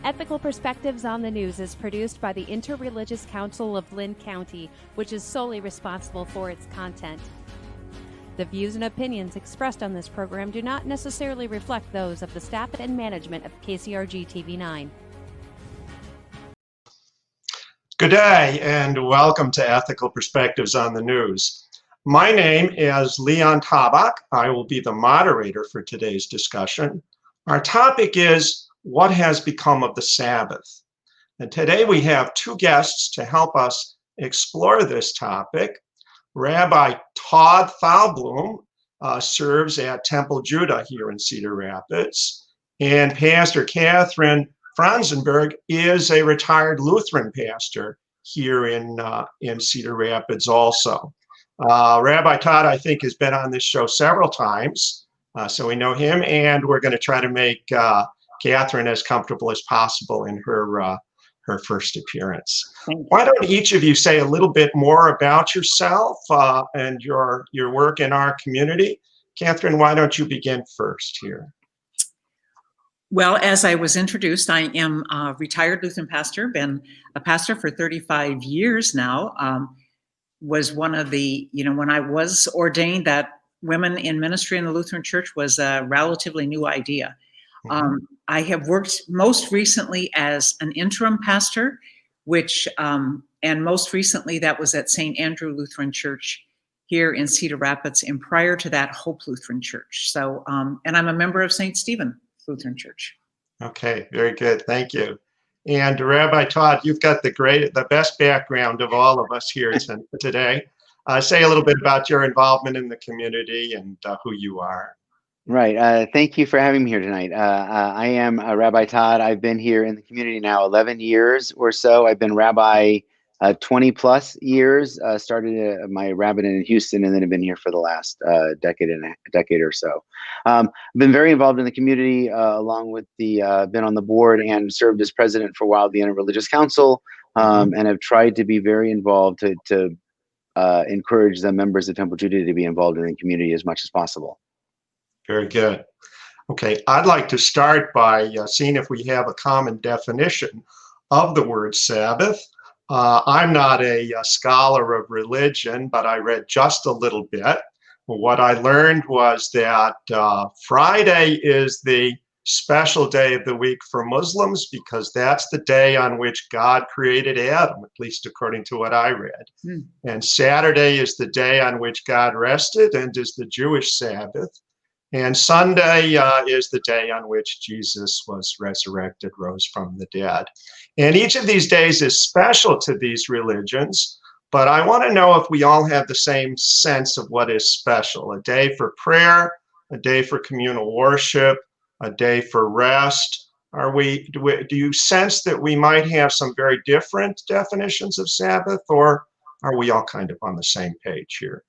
Ethical Perspectives on the News is produced by the Interreligious Council of Linn County, which is solely responsible for its content. The views and opinions expressed on this program do not necessarily reflect those of the staff and management of KCRG TV9. Good day and welcome to Ethical Perspectives on the News. My name is Leon Tabak. I will be the moderator for today's discussion. Our topic is what has become of the Sabbath? And today we have two guests to help us explore this topic. Rabbi Todd Thalblum serves at Temple Judah here in Cedar Rapids, and Pastor Catherine Franzenburg is a retired Lutheran pastor here in Cedar Rapids also. Rabbi Todd, I think, has been on this show several times, so we know him, and we're going to try to make Catherine as comfortable as possible in her first appearance. Why don't each of you say a little bit more about yourself and your work in our community? Catherine, why don't you begin first here? Well, as I was introduced, I am a retired Lutheran pastor, been a pastor for 35 years now. Was one of the, when I was ordained, that women in ministry in the Lutheran Church was a relatively new idea. I have worked most recently as an interim pastor, which, and most recently that was at St. Andrew Lutheran Church here in Cedar Rapids, and prior to that, Hope Lutheran Church. So, and I'm a member of St. Stephen Lutheran Church. Okay, very good, thank you. And Rabbi Todd, you've got the best background of all of us here today. Say a little bit about your involvement in the community and who you are. Right. Thank you for having me here tonight. I am Rabbi Todd. I've been here in the community now 11 years or so. I've been rabbi 20 plus years. Started my rabbinate in Houston, and then have been here for the last decade or so. I've been very involved in the community, along with been on the board and served as president for a while of the Interreligious Council, and have tried to be very involved to encourage the members of Temple Judah to be involved in the community as much as possible. Very good. Okay, I'd like to start by seeing if we have a common definition of the word Sabbath. I'm not a scholar of religion, but I read just a little bit. What I learned was that Friday is the special day of the week for Muslims because that's the day on which God created Adam, at least according to what I read. And Saturday is the day on which God rested and is the Jewish Sabbath. And Sunday is the day on which Jesus was resurrected, rose from the dead. And each of these days is special to these religions, but I want to know if we all have the same sense of what is special. A day for prayer, a day for communal worship, a day for rest. Do you sense that we might have some very different definitions of Sabbath, or are we all kind of on the same page here?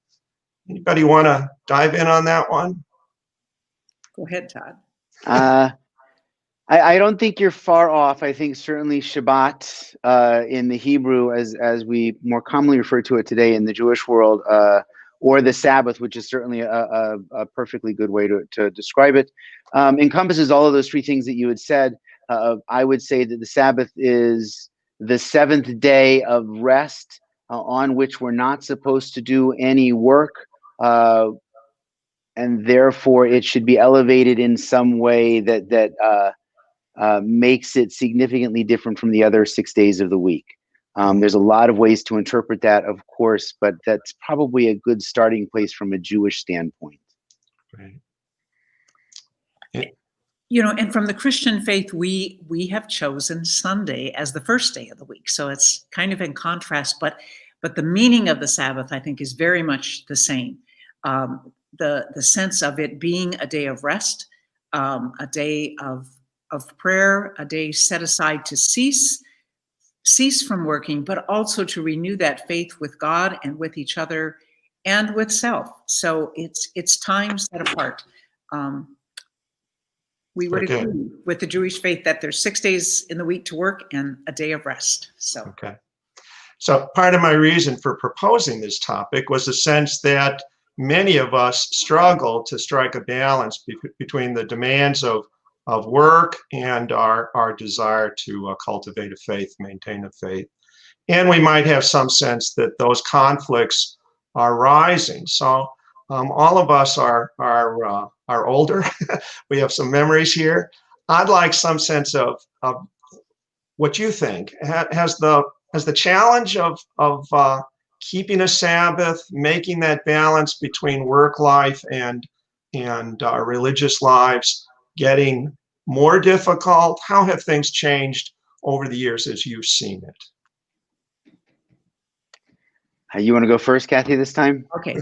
Anybody want to dive in on that one? Go ahead, Todd. I don't think you're far off. I think certainly Shabbat in the Hebrew, as we more commonly refer to it today in the Jewish world, or the Sabbath, which is certainly a perfectly good way to describe it, encompasses all of those three things that you had said. I would say that the Sabbath is the seventh day of rest on which we're not supposed to do any work. And therefore, it should be elevated in some way that makes it significantly different from the other 6 days of the week. There's a lot of ways to interpret that, of course, but that's probably a good starting place from a Jewish standpoint. Right. And from the Christian faith, we have chosen Sunday as the first day of the week. So it's kind of in contrast, but the meaning of the Sabbath, I think, is very much the same. The sense of it being a day of rest, a day of prayer, a day set aside to cease from working, but also to renew that faith with God and with each other and with self. So it's time set apart. We would agree with the Jewish faith that there's 6 days in the week to work and a day of rest. So part of my reason for proposing this topic was the sense that many of us struggle to strike a balance between the demands of of work and our desire to cultivate a faith, maintain a faith. And we might have some sense that those conflicts are rising. So all of us are older. We have some memories here. I'd like some sense of what you think. Has the challenge of keeping a Sabbath, making that balance between work life and our religious lives, getting more difficult? How have things changed over the years as you've seen it? You want to go first, Kathy, this time? Okay.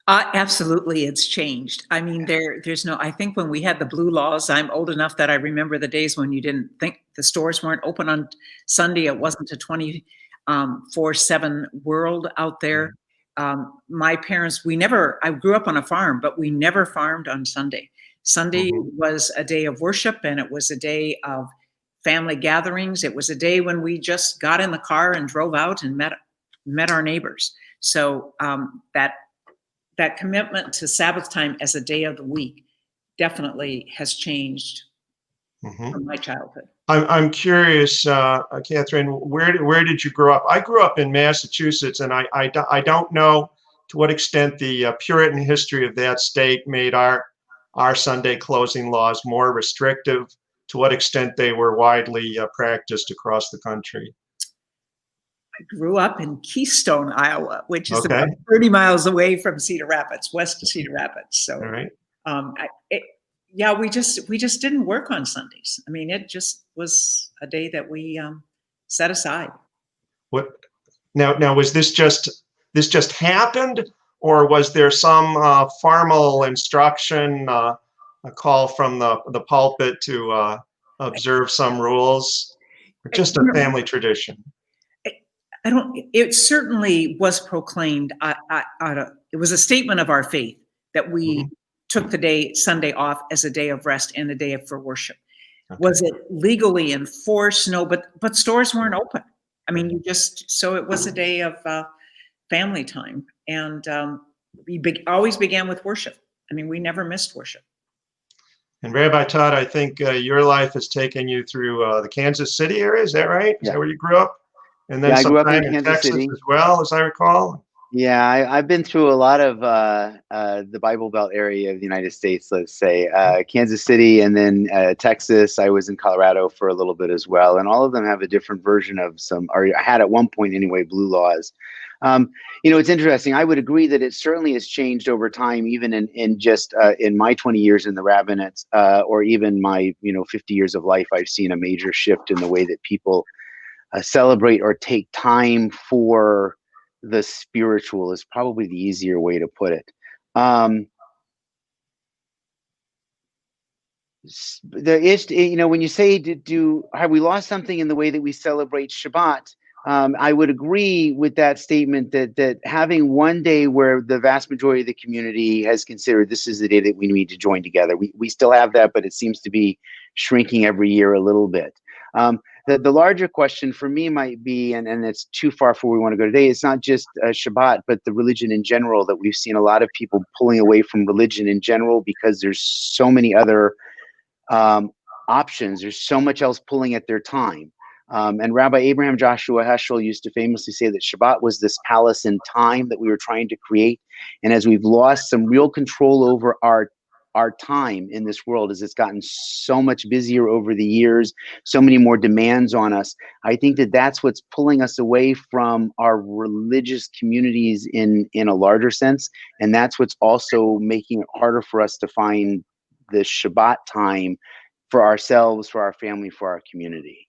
Absolutely, it's changed. I mean, there's no, I think when we had the blue laws, I'm old enough that I remember the days when you didn't think the stores weren't open on Sunday. It wasn't a 24/7 world out there. My parents, I grew up on a farm, but we never farmed on Sunday. Sunday was a day of worship, and it was a day of family gatherings. It was a day when we just got in the car and drove out and met our neighbors. So that commitment to Sabbath time as a day of the week definitely has changed from my childhood. I'm curious, Catherine, where did you grow up? I grew up in Massachusetts, and I don't know to what extent the Puritan history of that state made our Sunday closing laws more restrictive, to what extent they were widely practiced across the country. I grew up in Keystone, Iowa, which is about 30 miles away from Cedar Rapids, west of Cedar Rapids. So, all right. We just didn't work on Sundays. I mean, it just was a day that we set aside. What now? Was this just happened, or was there some formal instruction, a call from the pulpit to observe some rules, or just a family tradition? It certainly was proclaimed. It was a statement of our faith that we took the day Sunday off as a day of rest and a day for worship. Okay. Was it legally enforced? No, but stores weren't open. I mean, so it was a day of family time, and we always began with worship. I mean, we never missed worship. And Rabbi Todd, I think your life has taken you through the Kansas City area. Is that right? Is that where you grew up? And then I grew up in Kansas Texas City as well, as I recall. Yeah, I've been through a lot of the Bible Belt area of the United States, let's say. Kansas City, and then Texas. I was in Colorado for a little bit as well. And all of them have a different version of or I had at one point anyway, blue laws. It's interesting. I would agree that it certainly has changed over time, even in just in my 20 years in the rabbinate, or even my 50 years of life. I've seen a major shift in the way that people celebrate or take time for the spiritual, is probably the easier way to put it. When you say have we lost something in the way that we celebrate Shabbat? I would agree with that statement that having one day where the vast majority of the community has considered this is the day that we need to join together. We still have that, but it seems to be shrinking every year a little bit. The larger question for me might be, and it's too far for where we want to go today, it's not just Shabbat, but the religion in general, that we've seen a lot of people pulling away from religion in general because there's so many other options. There's so much else pulling at their time. And Rabbi Abraham Joshua Heschel used to famously say that Shabbat was this palace in time that we were trying to create. And as we've lost some real control over our time in this world, as it's gotten so much busier over the years, so many more demands on us, I think that that's what's pulling us away from our religious communities in a larger sense. And that's what's also making it harder for us to find the Shabbat time for ourselves, for our family, for our community.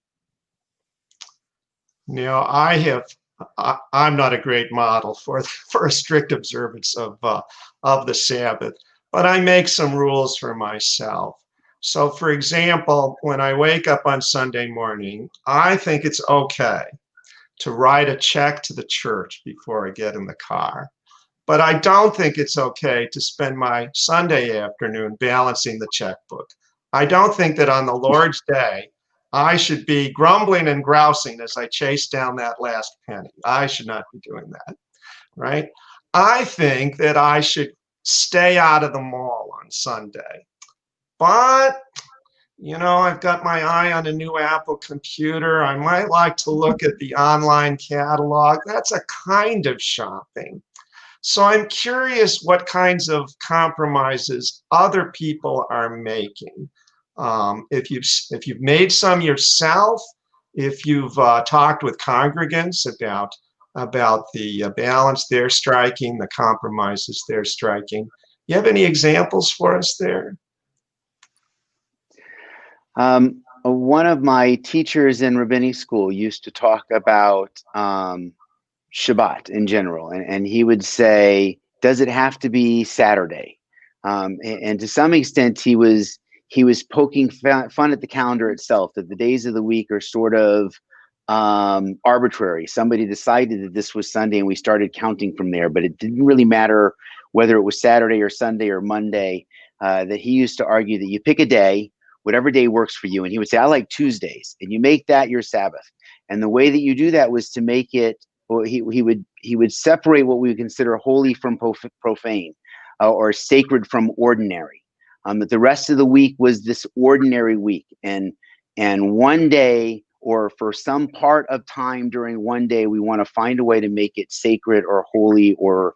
I'm not a great model for a strict observance of the Sabbath, but I make some rules for myself. So, for example, when I wake up on Sunday morning, I think it's okay to write a check to the church before I get in the car. But I don't think it's okay to spend my Sunday afternoon balancing the checkbook. I don't think that on the Lord's Day, I should be grumbling and grousing as I chase down that last penny. I should not be doing that, right? I think that I should stay out of the mall on Sunday. But I've got my eye on a new Apple computer. I might like to look at the online catalog. That's a kind of shopping. So I'm curious what kinds of compromises other people are making. If you've made some yourself, if you've talked with congregants about the balance they're striking, the compromises they're striking. You have any examples for us there? One of my teachers in rabbinic school used to talk about Shabbat in general, and he would say, does it have to be Saturday? And to some extent, he was poking fun at the calendar itself, that the days of the week are sort of arbitrary. Somebody decided that this was Sunday and we started counting from there, but it didn't really matter whether it was Saturday or Sunday or Monday. That he used to argue that you pick a day, whatever day works for you. And he would say, I like Tuesdays, and you make that your Sabbath. And the way that you do that was to make it, well, he would separate what we would consider holy from profane, or sacred from ordinary. That the rest of the week was this ordinary week, and one day, or for some part of time during one day, we want to find a way to make it sacred or holy or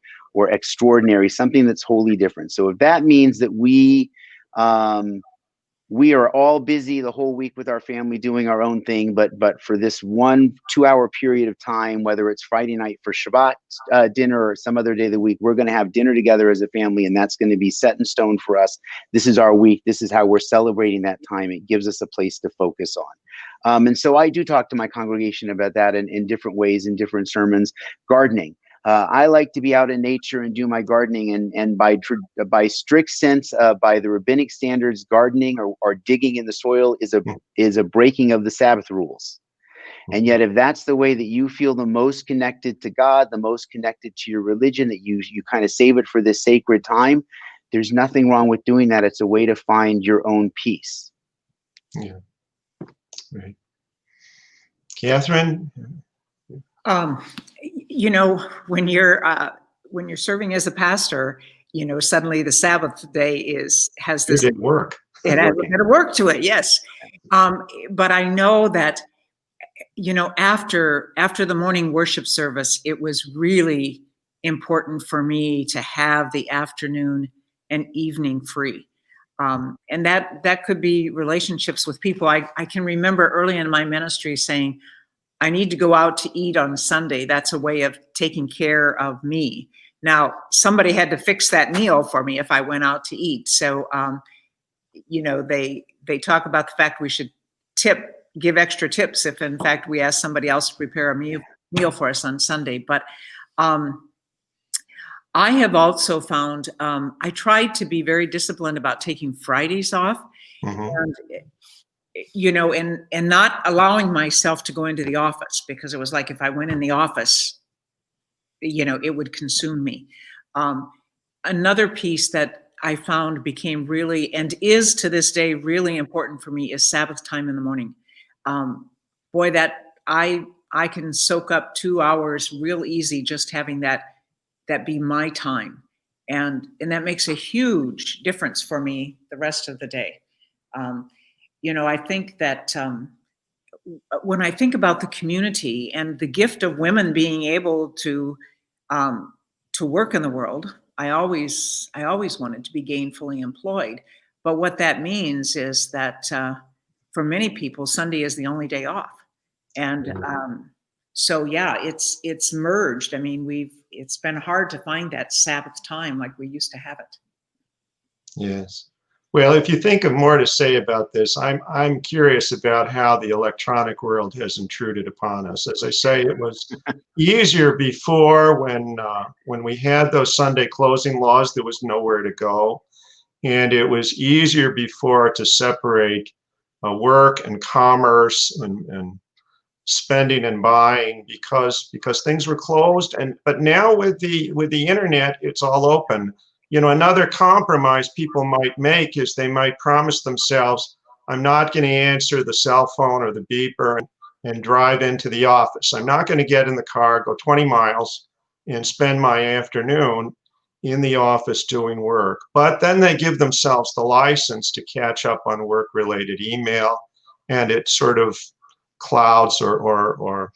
extraordinary, something that's wholly different. So if that means that we are all busy the whole week with our family doing our own thing, but for this 1-2 hour period of time, whether it's Friday night for Shabbat dinner or some other day of the week, we're going to have dinner together as a family, and that's going to be set in stone for us. This is our week. This is how we're celebrating that time. It gives us a place to focus on. And so I do talk to my congregation about that in different ways, in different sermons. Gardening. I like to be out in nature and do my gardening, and by strict sense, by the rabbinic standards, gardening or digging in the soil is a breaking of the Sabbath rules. And yet, if that's the way that you feel the most connected to God, the most connected to your religion, that you kind of save it for this sacred time, there's nothing wrong with doing that. It's a way to find your own peace. Yeah. Right. Catherine? When you're serving as a pastor, suddenly the Sabbath day has this. It didn't work. It has a bit of work to it, yes. But I know that, after the morning worship service, it was really important for me to have the afternoon and evening free. And that could be relationships with people. I can remember early in my ministry saying, I need to go out to eat on Sunday. That's a way of taking care of me. Now, somebody had to fix that meal for me if I went out to eat. So, they talk about the fact we should give extra tips if, in fact, we ask somebody else to prepare a meal for us on Sunday. But I have also found, I tried to be very disciplined about taking Fridays off. Mm-hmm. And not allowing myself to go into the office, because it was like if I went in the office, it would consume me. Another piece that I found became really, and is to this day really important for me, is Sabbath time in the morning. Boy, that I can soak up 2 hours real easy just having that be my time, and that makes a huge difference for me the rest of the day. I think that when I think about the community and the gift of women being able to work in the world, I always wanted to be gainfully employed. But what that means is that for many people, Sunday is the only day off, and so yeah, it's merged. I mean, it's been hard to find that Sabbath time like we used to have it. Yes. Well, if you think of more to say about this, I'm curious about how the electronic world has intruded upon us. As I say, it was easier before when we had those Sunday closing laws. There was nowhere to go, and it was easier before to separate work and commerce and spending and buying because things were closed. But now with the internet, it's all open. Another compromise people might make is they might promise themselves, I'm not going to answer the cell phone or the beeper and drive into the office. I'm not going to get in the car, go 20 miles and spend my afternoon in the office doing work, but then they give themselves the license to catch up on work-related email, and it sort of clouds or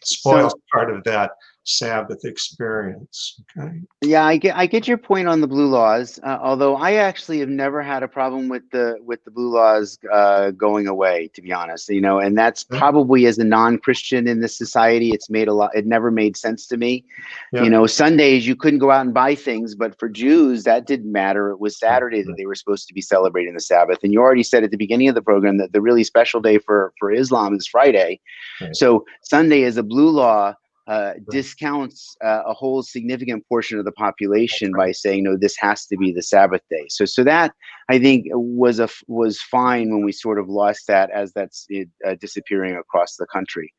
spoils part of that Sabbath experience. Okay. Yeah, I get your point on the blue laws. Although I actually have never had a problem with the blue laws going away, to be honest. And that's probably, as a non-Christian in this society, it never made sense to me. Yeah. Sundays you couldn't go out and buy things, but for Jews that didn't matter. It was Saturday that they were supposed to be celebrating the Sabbath. And you already said at the beginning of the program that the really special day for Islam is Friday. Right. So Sunday as a blue law discounts a whole significant portion of the population by saying, no, this has to be the Sabbath day. So that, I think, was fine when we sort of lost that, as that's disappearing across the country.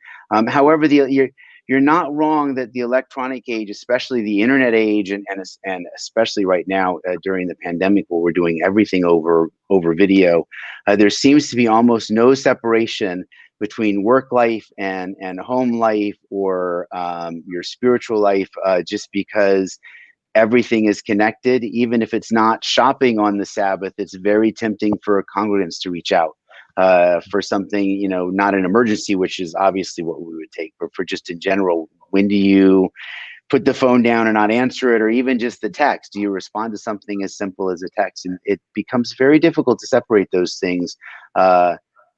However, you're not wrong that the electronic age, especially the internet age, and especially right now during the pandemic, where we're doing everything over video, there seems to be almost no separation between work life and home life, or your spiritual life, just because everything is connected. Even if it's not shopping on the Sabbath, it's very tempting for congregants to reach out for something, not an emergency, which is obviously what we would take, but for just in general, when do you put the phone down and not answer it, or even just the text? Do you respond to something as simple as a text? And it becomes very difficult to separate those things.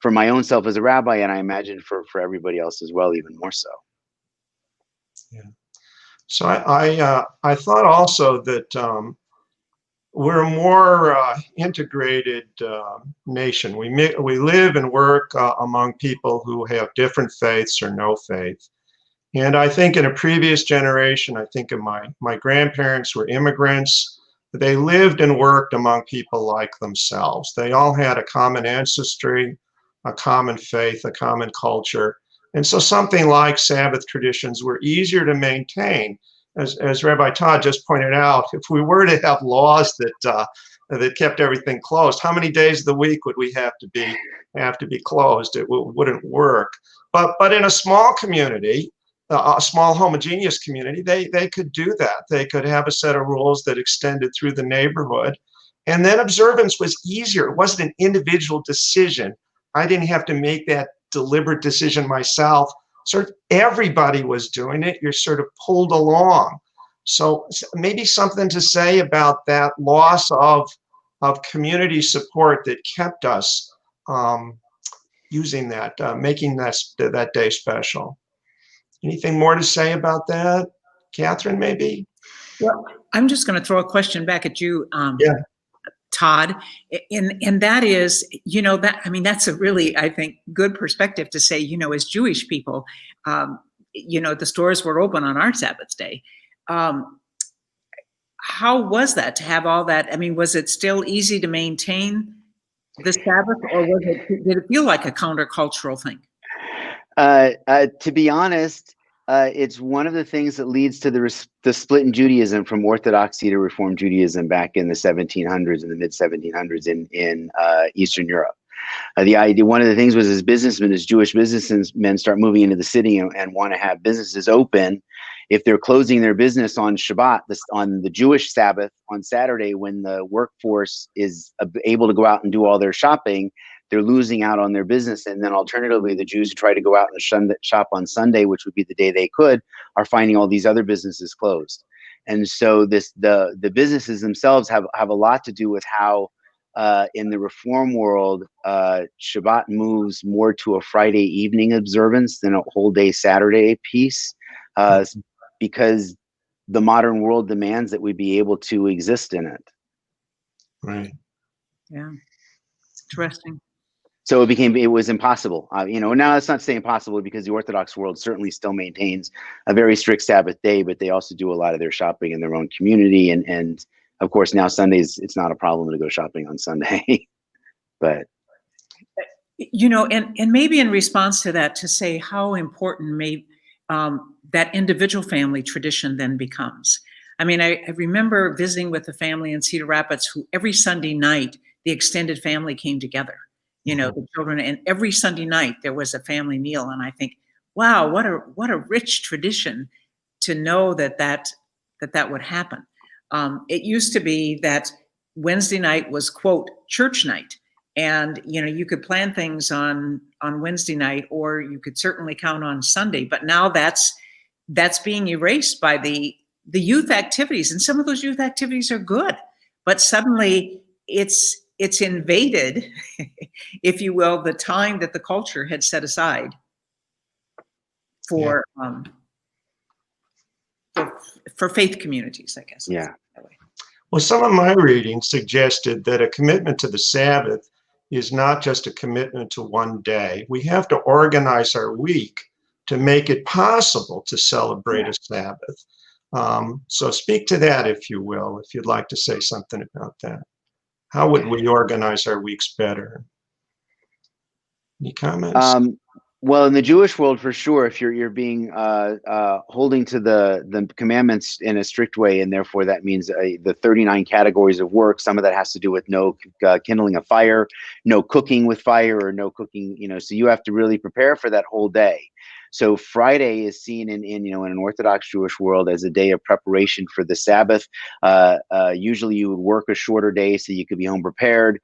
For my own self as a rabbi, and I imagine for everybody else as well, even more so. Yeah. So I thought also that we're a more integrated nation. We live and work among people who have different faiths or no faith. And I think in a previous generation, I think of my grandparents were immigrants. They lived and worked among people like themselves. They all had a common ancestry, a common faith, a common culture. And so something like Sabbath traditions were easier to maintain. As Rabbi Todd just pointed out, if we were to have laws that kept everything closed, how many days of the week would we have to be closed? It wouldn't work. But in a small community, a small homogeneous community, they could do that. They could have a set of rules that extended through the neighborhood. And then observance was easier. It wasn't an individual decision. I didn't have to make that deliberate decision myself. Sort of everybody was doing it. You're sort of pulled along. So maybe something to say about that loss of community support that kept us using that, making that day special. Anything more to say about that? Catherine, maybe? Well, I'm just going to throw a question back at you, Todd, and that is, that's a really, I think, good perspective to say, as Jewish people, the stores were open on our Sabbath day. How was that to have all that? I mean, was it still easy to maintain the Sabbath, or did it feel like a countercultural thing? To be honest, it's one of the things that leads to the split in Judaism from Orthodoxy to Reform Judaism back in the 1700s and the mid 1700s in Eastern Europe. The idea, one of the things was, as Jewish businessmen start moving into the city and want to have businesses open, if they're closing their business on Shabbat, on the Jewish Sabbath, on Saturday, when the workforce is able to go out and do all their shopping, they're losing out on their business. And then alternatively, the Jews who try to go out and shop on Sunday, which would be the day they could, are finding all these other businesses closed. And so the businesses themselves have a lot to do with how in the Reform world, Shabbat moves more to a Friday evening observance than a whole day Saturday piece, because the modern world demands that we be able to exist in it. Right. Yeah. Interesting. So it was impossible. Now that's not to say impossible, because the Orthodox world certainly still maintains a very strict Sabbath day, but they also do a lot of their shopping in their own community. And of course, now Sundays, it's not a problem to go shopping on Sunday. But and maybe in response to that, to say how important that individual family tradition then becomes. I mean, I remember visiting with a family in Cedar Rapids who every Sunday night, the extended family came together, the children, and every Sunday night there was a family meal. And I think, wow, what a rich tradition to know that would happen. It used to be that Wednesday night was, quote, church night. And, you could plan things on Wednesday night, or you could certainly count on Sunday. But now that's being erased by the youth activities. And some of those youth activities are good, but suddenly it's invaded, if you will, the time that the culture had set aside for faith communities, I guess. Yeah. Well, some of my reading suggested that a commitment to the Sabbath is not just a commitment to one day. We have to organize our week to make it possible to celebrate a Sabbath. So speak to that, if you will, if you'd like to say something about that. How would we organize our weeks better? Any comments? Well, in the Jewish world, for sure, if you're being holding to the commandments in a strict way, and therefore that means the 39 categories of work. Some of that has to do with no kindling a fire, no cooking with fire, or no cooking. So you have to really prepare for that whole day. So Friday is seen in an Orthodox Jewish world as a day of preparation for the Sabbath. Usually, you would work a shorter day so you could be home prepared.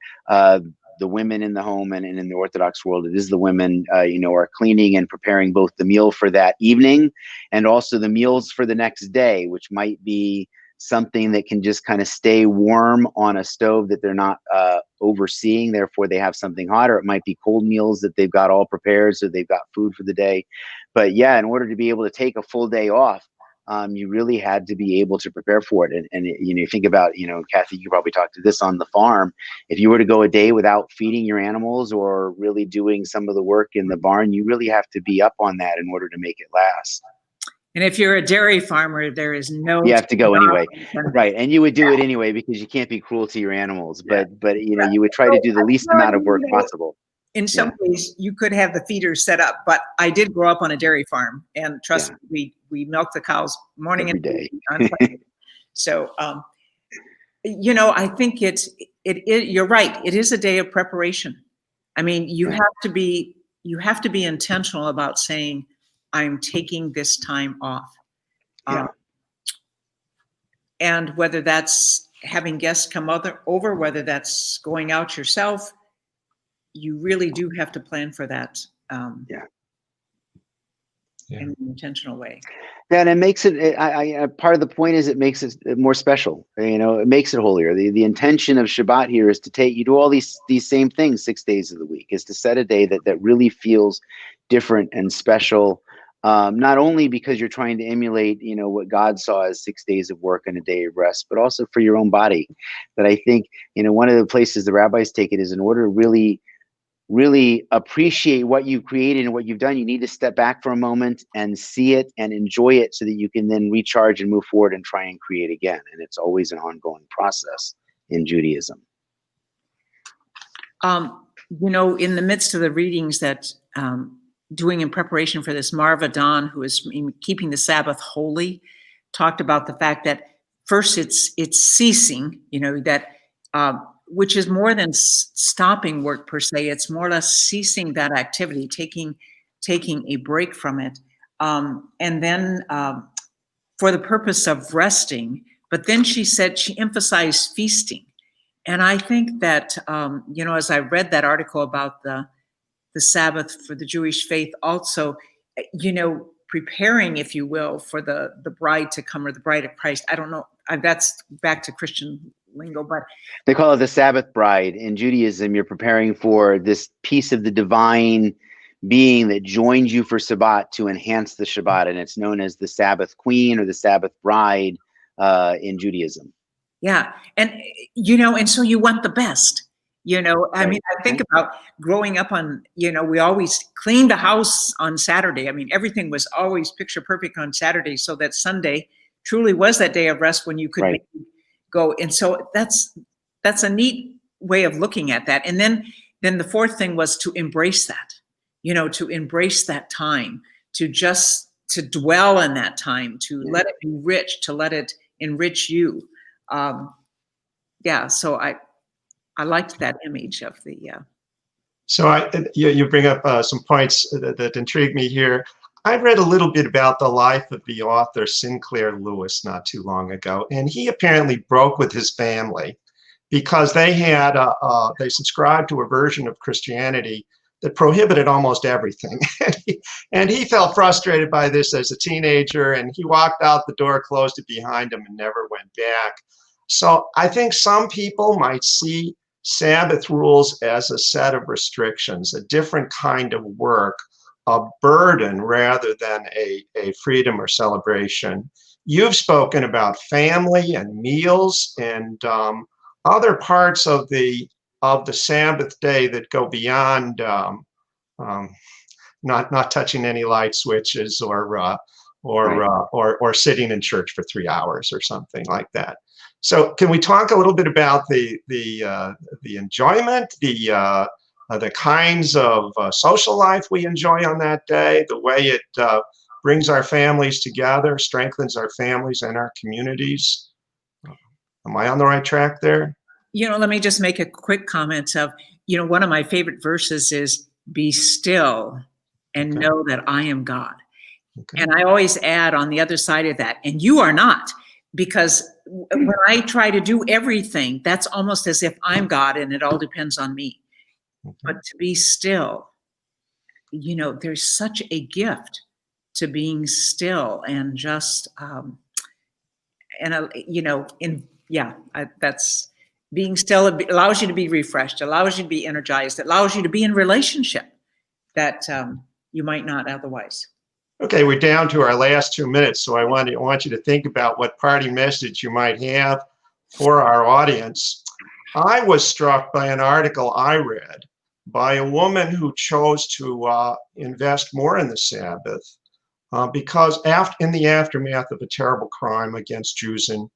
The women in the home and in the Orthodox world, it is the women, are cleaning and preparing both the meal for that evening and also the meals for the next day, which might be something that can just kind of stay warm on a stove that they're not overseeing. Therefore, they have something hot, or it might be cold meals that they've got all prepared, so they've got food for the day. But yeah, in order to be able to take a full day off, you really had to be able to prepare for it. And you think about, Kathy, you probably talked to this on the farm. If you were to go a day without feeding your animals or really doing some of the work in the barn, you really have to be up on that in order to make it last. And if you're a dairy farmer, there is no. You have to go anyway, right? And you would do it anyway because you can't be cruel to your animals. But you would try to do the least amount of work possible. In some ways, you could have the feeders set up, but I did grow up on a dairy farm, and trust me, we milk the cows morning and day. So, I think it is. You're right. It is a day of preparation. I mean, you have to be intentional about saying, I'm taking this time off. And whether that's having guests come over, whether that's going out yourself, you really do have to plan for that in an intentional way. Yeah, and it makes it, part of the point is it makes it more special. It makes it holier. The intention of Shabbat here is to you do all these same things 6 days of the week, is to set a day that really feels different and special. Not only because you're trying to emulate, what God saw as 6 days of work and a day of rest, but also for your own body. But I think, one of the places the rabbis take it is in order to really appreciate what you've created and what you've done, you need to step back for a moment and see it and enjoy it so that you can then recharge and move forward and try and create again. And it's always an ongoing process in Judaism. In the midst of the readings that doing in preparation for this, Marva Don, who is keeping the Sabbath holy, talked about the fact that first it's ceasing, which is more than stopping work per se. It's more or less ceasing that activity, taking a break from it, and then for the purpose of resting. But then she said she emphasized feasting, and I think that as I read that article about the Sabbath for the Jewish faith, also, preparing, if you will, for the bride to come, or the bride of Christ. I don't know. That's back to Christian lingo, but they call it the Sabbath bride. In Judaism, you're preparing for this piece of the divine being that joins you for Shabbat to enhance the Shabbat, and it's known as the Sabbath queen or the Sabbath bride in Judaism. Yeah, and and so you want the best. I mean, I think about growing up on, we always cleaned the house on Saturday. I mean, everything was always picture perfect on Saturday, so that Sunday truly was that day of rest when you could maybe go. And so that's a neat way of looking at that. And then the fourth thing was to embrace that, to embrace that time, to dwell in that time, to let it be rich, to let it enrich you. So I liked that image of the. So you bring up some points that intrigue me here. I read a little bit about the life of the author Sinclair Lewis not too long ago, and he apparently broke with his family because they had they subscribed to a version of Christianity that prohibited almost everything. And he felt frustrated by this as a teenager, and he walked out the door, closed it behind him, and never went back. So I think some people might see Sabbath rules as a set of restrictions, a different kind of work, a burden rather than a freedom or celebration. You've spoken about family and meals and other parts of the Sabbath day that go beyond not touching any light switches or sitting in church for 3 hours or something like that. So can we talk a little bit about the enjoyment, the kinds of social life we enjoy on that day, the way it brings our families together, strengthens our families and our communities? Am I on the right track there? Let me just make a quick comment of, one of my favorite verses is, "Be still and know that I am God." Okay. And I always add on the other side of that, "and you are not," because when I try to do everything, that's almost as if I'm God and it all depends on me. Okay. But to be still, there's such a gift to being still and just, that's being still. It allows you to be refreshed, allows you to be energized, it allows you to be in relationship that you might not otherwise. Okay, we're down to our last 2 minutes, so I want you to think about what parting message you might have for our audience. I was struck by an article I read by a woman who chose to invest more in the Sabbath because in the aftermath of a terrible crime against Jews in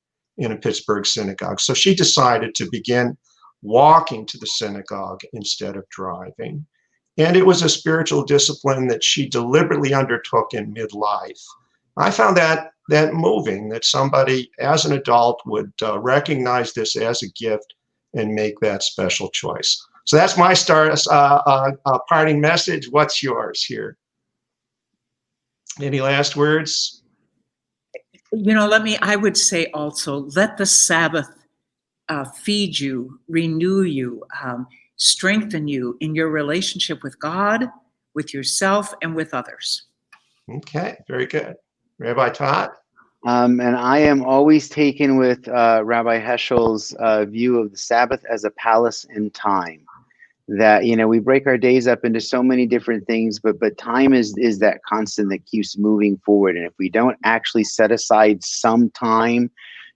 a Pittsburgh synagogue. So she decided to begin walking to the synagogue instead of driving. And it was a spiritual discipline that she deliberately undertook in midlife. I found that moving, that somebody as an adult would recognize this as a gift and make that special choice. So that's my parting message. What's yours here? Any last words? I would say also, let the Sabbath feed you, renew you, strengthen you in your relationship with God, with yourself, and with others. Okay, very good. Rabbi Todd? And I am always taken with Rabbi Heschel's view of the Sabbath as a palace in time. That, we break our days up into so many different things, but time is that constant that keeps moving forward. And if we don't actually set aside some time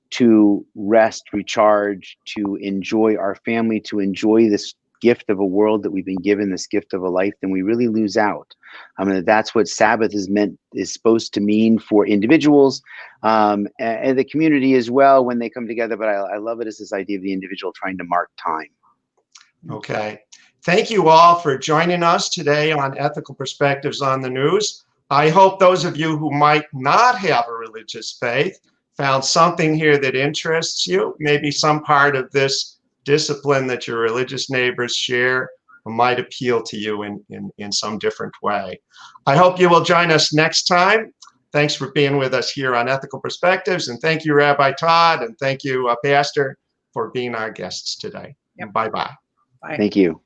to rest, recharge, to enjoy our family, to enjoy this gift of a world that we've been given, this gift of a life, then we really lose out. That's what Sabbath is supposed to mean for individuals and the community as well when they come together. But I love it as this idea of the individual trying to mark time. Okay. Thank you all for joining us today on Ethical Perspectives on the News. I hope those of you who might not have a religious faith found something here that interests you, maybe some part of this discipline that your religious neighbors share might appeal to you in some different way. I hope you will join us next time. Thanks for being with us here on Ethical Perspectives, and thank you, Rabbi Todd, and thank you, Pastor, for being our guests today. Yep. Bye-bye. Bye. Thank you.